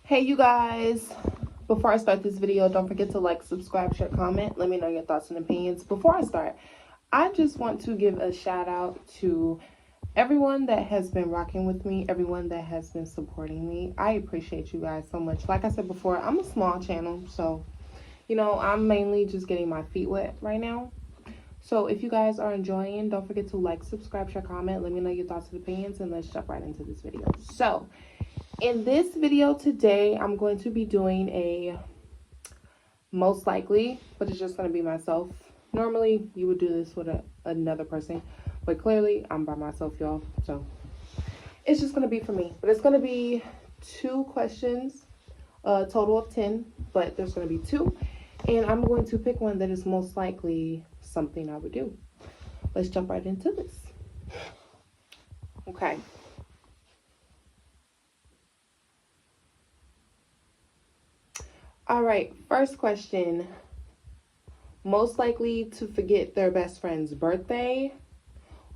Hey you guys, before I start this video, don't forget to like, subscribe, share, comment. Let me know your thoughts and opinions. Before I start, I just want to give a shout out to everyone that has been rocking with me, everyone that has been supporting me. I appreciate you guys so much. Like I said before, I'm a small channel, so I'm mainly just getting my feet wet right now. So if you guys are enjoying, don't forget to like, subscribe, share, comment. Let me know your thoughts and opinions, and let's jump right into this video. So in this video today, I'm going to be doing a most likely, but it's just going to be myself. Normally, you would do this with another person, but clearly, I'm by myself, y'all. So it's just going to be for me. But it's going to be 2 questions, a total of 10, but there's going to be 2. And I'm going to pick one that is most likely something I would do. Let's jump right into this. Okay. All right, first question. Most likely to forget their best friend's birthday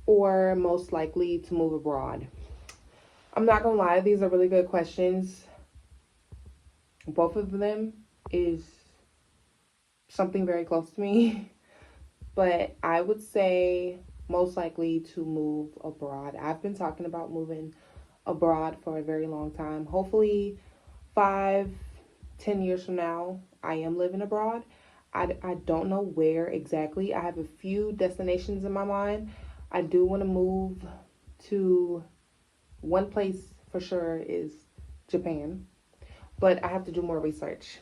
or most likely to move abroad? I'm not gonna lie, these are really good questions. Both of them is something very close to me, but I would say most likely to move abroad. I've been talking about moving abroad for a very long time. Hopefully 5-10 years from now, I am living abroad. I don't know where exactly. I have a few destinations in my mind. I do want to move to one place for sure is Japan, but I have to do more research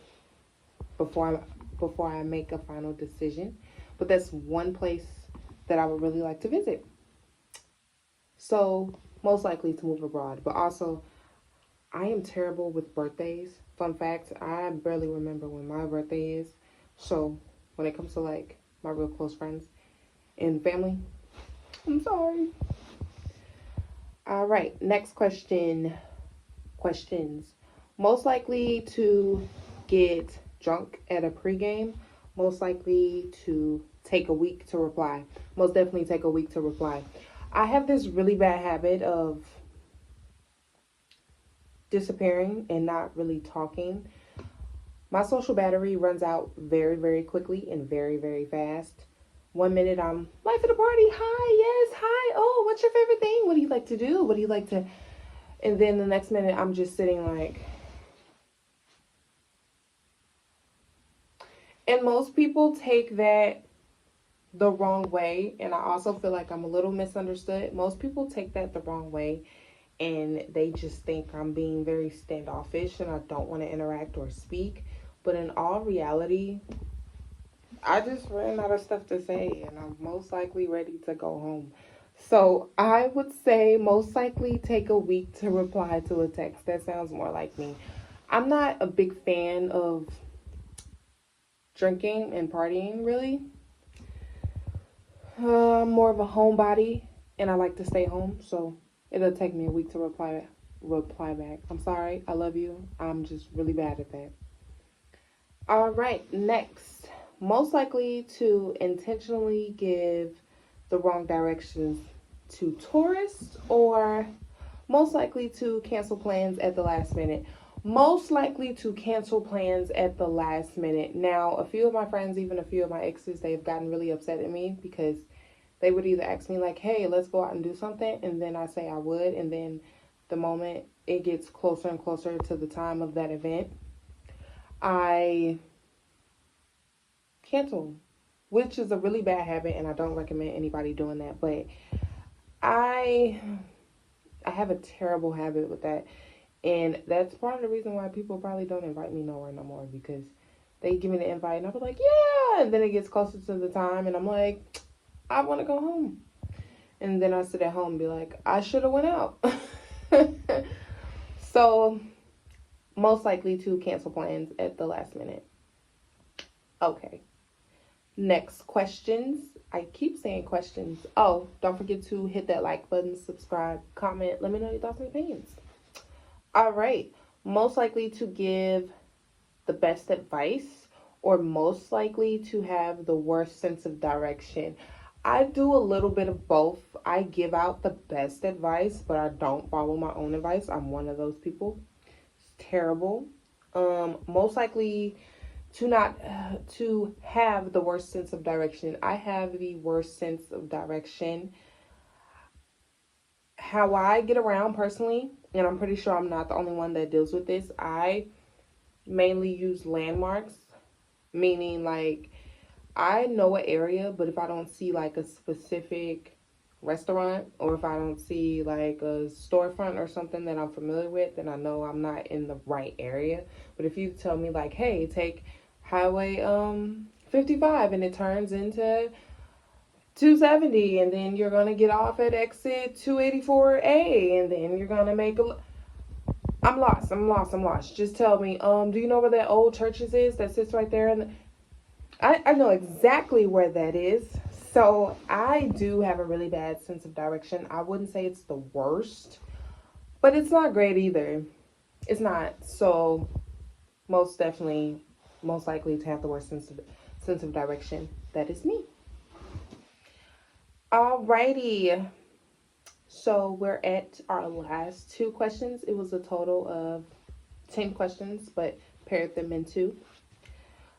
before I make a final decision. But that's one place that I would really like to visit. So most likely to move abroad, but also I am terrible with birthdays. Fun fact, I barely remember when my birthday is. So when it comes to like my real close friends and family, I'm sorry. All right, next question. Questions. Most likely to get drunk at a pregame. Most likely to take a week to reply. Most definitely take a week to reply. I have this really bad habit of disappearing and not really talking. My social battery runs out very, very quickly and very, very fast. 1 minute I'm life of the party. Hi, yes, hi. Oh, what's your favorite thing? What do you like to do? What do you like to? And then the next minute I'm just sitting like. And most people take that the wrong way. And I also feel like I'm a little misunderstood. Most people take that the wrong way. And they just think I'm being very standoffish and I don't want to interact or speak. But in all reality, I just ran out of stuff to say and I'm most likely ready to go home. So I would say most likely take a week to reply to a text. That sounds more like me. I'm not a big fan of drinking and partying, really. I'm more of a homebody and I like to stay home. So it'll take me a week to reply back. I'm sorry. I love you. I'm just really bad at that. All right, next. Most likely to intentionally give the wrong directions to tourists or most likely to cancel plans at the last minute. Most likely to cancel plans at the last minute. Now, a few of my friends, even a few of my exes, they've gotten really upset at me because they would either ask me like, hey, let's go out and do something. And then I say I would. And then the moment it gets closer and closer to the time of that event, I cancel, which is a really bad habit. And I don't recommend anybody doing that. But I have a terrible habit with that. And that's part of the reason why people probably don't invite me nowhere no more because they give me the invite and I'll be like, yeah. And then it gets closer to the time and I'm like, I want to go home. And then I sit at home and be like, I should have went out. So most likely to cancel plans at the last minute. Okay. Next questions. I keep saying questions. Oh, don't forget to hit that like button, subscribe, comment. Let me know your thoughts and opinions. All right. Most likely to give the best advice or most likely to have the worst sense of direction. I do a little bit of both. I give out the best advice, but I don't follow my own advice. I'm one of those people. It's terrible. Most likely to not to have the worst sense of direction. I have the worst sense of direction. How I get around personally, and I'm pretty sure I'm not the only one that deals with this, I mainly use landmarks, meaning like I know an area, but if I don't see like a specific restaurant or if I don't see like a storefront or something that I'm familiar with, then I know I'm not in the right area. But if you tell me like, hey, take highway 55 and it turns into 270 and then you're going to get off at exit 284A and then you're going to make a I'm lost. Just tell me, do you know where that old churches is that sits right there? And I know exactly where that is. So I do have a really bad sense of direction. I wouldn't say it's the worst, but it's not great either. It's not. So most definitely, most likely to have the worst sense of direction. That is me. Alrighty. So we're at our last two questions. It was a total of 10 questions, but paired them in two.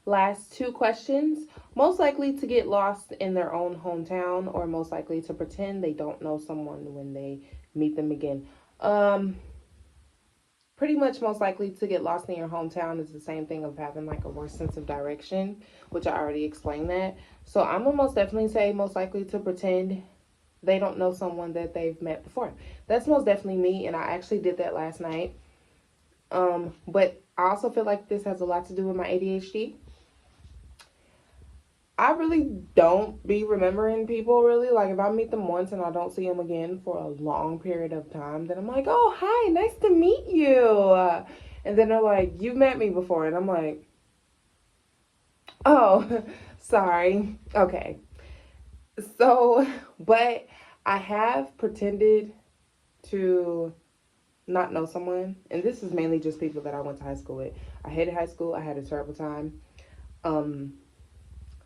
Last two questions. Most likely to get lost in their own hometown or most likely to pretend they don't know someone when they meet them again. Pretty much most likely to get lost in your hometown is the same thing of having like a worse sense of direction, which I already explained that. So I'm gonna most definitely say most likely to pretend they don't know someone that they've met before. That's most definitely me, and I actually did that last night. But I also feel like this has a lot to do with my ADHD. I really don't be remembering people really. Like if I meet them once and I don't see them again for a long period of time, then I'm like, oh, hi, nice to meet you. And then they're like, you've met me before. And I'm like, oh, sorry. Okay. So, but I have pretended to not know someone. And this is mainly just people that I went to high school with. I hated high school. I had a terrible time.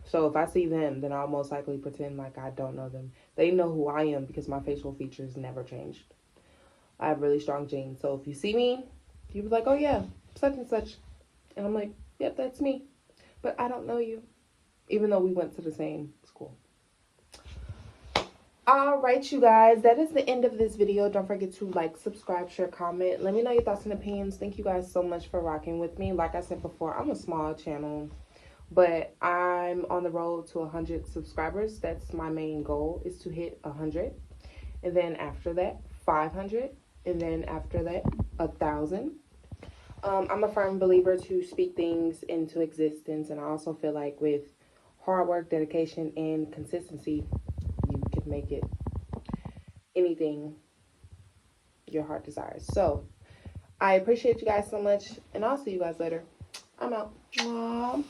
So if I see them, then I'll most likely pretend like I don't know them. They know who I am because my facial features never changed. I have really strong genes. So if you see me, you be like, oh yeah, such and such. And I'm like, yep, that's me. But I don't know you, even though we went to the same school. Alright, you guys, that is the end of this video. Don't forget to like, subscribe, share, comment. Let me know your thoughts and opinions. Thank you guys so much for rocking with me. Like I said before, I'm a small channel, but I'm on the road to 100 subscribers. That's my main goal, is to hit 100. And then after that, 500. And then after that, 1,000. I'm a firm believer to speak things into existence. And I also feel like with hard work, dedication, and consistency, you can make it anything your heart desires. So I appreciate you guys so much. And I'll see you guys later. I'm out. Mwah.